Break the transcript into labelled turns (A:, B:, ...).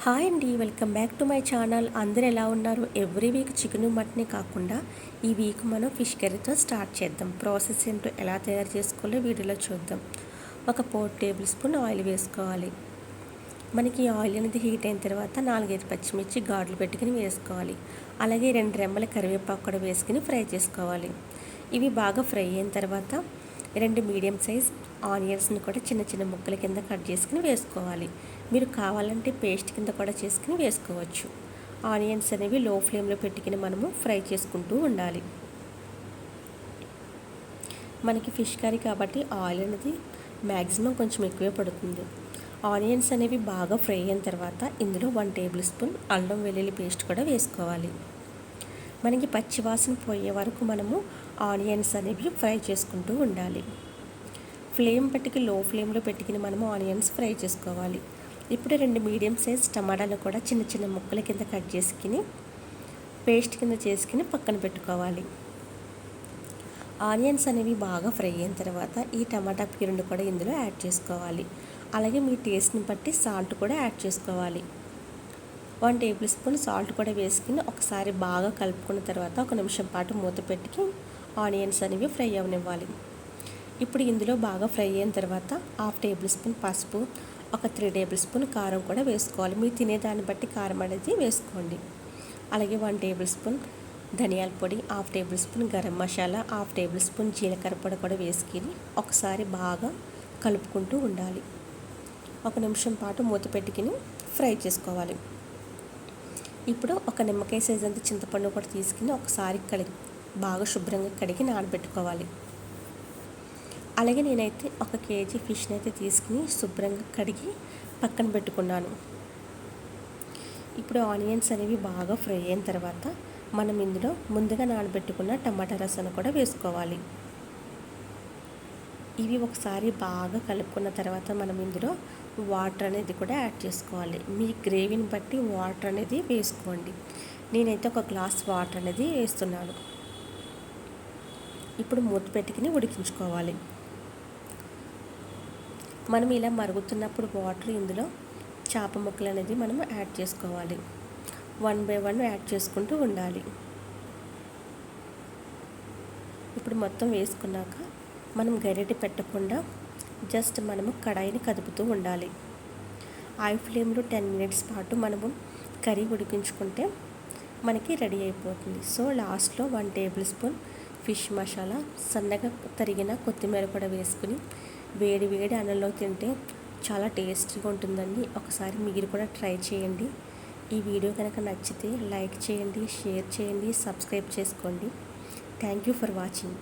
A: Hi అండి, welcome back to my channel. అందరు ఎలా ఉన్నారు? ఎవ్రీ వీక్ చికెన్ మటనే కాకుండా ఈ వీక్ మనం ఫిష్ కర్రీతో స్టార్ట్ చేద్దాం. ప్రాసెస్ ఏంటో ఎలా తయారు చేసుకోవాలో వీడియోలో చూద్దాం. ఒక 4 టేబుల్ స్పూన్ ఆయిల్ వేసుకోవాలి. మనకి ఆయిల్ అనేది హీట్ అయిన తర్వాత 4-5 పచ్చిమిర్చి ఘాట్లు పెట్టుకుని వేసుకోవాలి. అలాగే 2 రెమ్మల కరివేపాకు కూడా వేసుకుని ఫ్రై చేసుకోవాలి. ఇవి బాగా ఫ్రై అయిన తర్వాత 2 మీడియం సైజ్ ఆనియన్స్ని కూడా చిన్న చిన్న ముక్కల కింద కట్ చేసుకుని వేసుకోవాలి. మీరు కావాలంటే పేస్ట్ కింద కూడా చేసుకుని వేసుకోవచ్చు. ఆనియన్స్ అనేవి లో ఫ్లేమ్లో పెట్టుకుని మనము ఫ్రై చేసుకుంటూ ఉండాలి. మనకి ఫిష్ కర్రీ కాబట్టి ఆయిల్ అనేది మ్యాక్సిమం కొంచెం ఎక్కువే పడుతుంది. ఆనియన్స్ అనేవి బాగా ఫ్రై అయిన తర్వాత ఇందులో 1 టేబుల్ స్పూన్ అల్లం వెల్లుల్లి పేస్ట్ కూడా వేసుకోవాలి. మనకి పచ్చివాసన పోయే వరకు మనము ఆనియన్స్ అనేవి ఫ్రై చేసుకుంటూ ఉండాలి. ఫ్లేమ్ పట్టుకి లో ఫ్లేమ్లో పెట్టుకుని మనము ఆనియన్స్ ఫ్రై చేసుకోవాలి. ఇప్పుడు 2 మీడియం సైజ్ టమాటాలు కూడా చిన్న చిన్న ముక్కల కింద కట్ చేసుకుని పేస్ట్ కింద చేసుకుని పక్కన పెట్టుకోవాలి. ఆనియన్స్ అనేవి బాగా ఫ్రై అయిన తర్వాత ఈ టమాటా ప్యూరీని కూడా ఇందులో యాడ్ చేసుకోవాలి. అలాగే మీ టేస్ట్ని బట్టి సాల్ట్ కూడా యాడ్ చేసుకోవాలి. 1 టేబుల్ స్పూన్ సాల్ట్ కూడా వేసుకుని ఒకసారి బాగా కలుపుకున్న తర్వాత 1 నిమిషం పాటు మూత పెట్టుకి ఆనియన్స్ అనేవి ఫ్రై అవనివ్వాలి. ఇప్పుడు ఇందులో బాగా ఫ్రై అయిన తర్వాత 1/2 టేబుల్ స్పూన్ పసుపు, ఒక 3 టేబుల్ స్పూన్ కారం కూడా వేసుకోవాలి. మీరు తినేదాన్ని బట్టి కారం అనేది వేసుకోండి. అలాగే 1 టేబుల్ స్పూన్ ధనియాల పొడి, 1/2 table spoon garam masala, 1/2 table spoon జీలకర్ర పొడి కూడా వేసుకుని ఒకసారి బాగా కలుపుకుంటూ ఉండాలి. 1 నిమిషం పాటు మూత పెట్టుకుని ఫ్రై చేసుకోవాలి. ఇప్పుడు ఒక నిమ్మకాయ సైజ్ అంత చింతపండు కూడా తీసుకుని ఒకసారి బాగా శుభ్రంగా కడిగి నానబెట్టుకోవాలి. అలాగే నేనైతే 1 కేజీ ఫిష్ని అయితే తీసుకుని శుభ్రంగా కడిగి పక్కన పెట్టుకున్నాను. ఇప్పుడు ఆనియన్స్ అనేవి బాగా ఫ్రై అయిన తర్వాత మనం ఇందులో ముందుగా నానబెట్టుకున్న టమాటా రసాన్ని కూడా వేసుకోవాలి. ఇవి ఒకసారి బాగా కలుపుకున్న తర్వాత మనం ఇందులో వాటర్ అనేది కూడా యాడ్ చేసుకోవాలి. మీ గ్రేవీని బట్టి వాటర్ అనేది వేసుకోండి. నేనైతే 1 గ్లాస్ వాటర్ అనేది వేస్తున్నాను. ఇప్పుడు మూత పెట్టుకుని ఉడికించుకోవాలి. మనం ఇలా మరుగుతున్నప్పుడు వాటర్ ఇందులో చేప ముక్కలు అనేది మనం యాడ్ చేసుకోవాలి. 1 బై 1 యాడ్ చేసుకుంటూ ఉండాలి. ఇప్పుడు మొత్తం వేసుకున్నాక మనం గరిటె పెట్టకుండా జస్ట్ మనము కడాయిని కదుపుతూ ఉండాలి. హై ఫ్లేమ్లో 10 మినిట్స్ పాటు మనము కర్రీ ఉడికించుకుంటే మనకి రెడీ అయిపోతుంది. సో లాస్ట్లో 1 టేబుల్ స్పూన్ ఫిష్ మసాలా, సన్నగా తరిగిన కొత్తిమీర కూడా వేసుకుని వేడి వేడి అన్నంలో తింటే చాలా టేస్టీగా ఉంటుందండి. ఒకసారి మీరు కూడా ట్రై చేయండి. ఈ వీడియో కనుక నచ్చితే లైక్ చేయండి, షేర్ చేయండి, సబ్స్క్రైబ్ చేసుకోండి. Thank you for watching.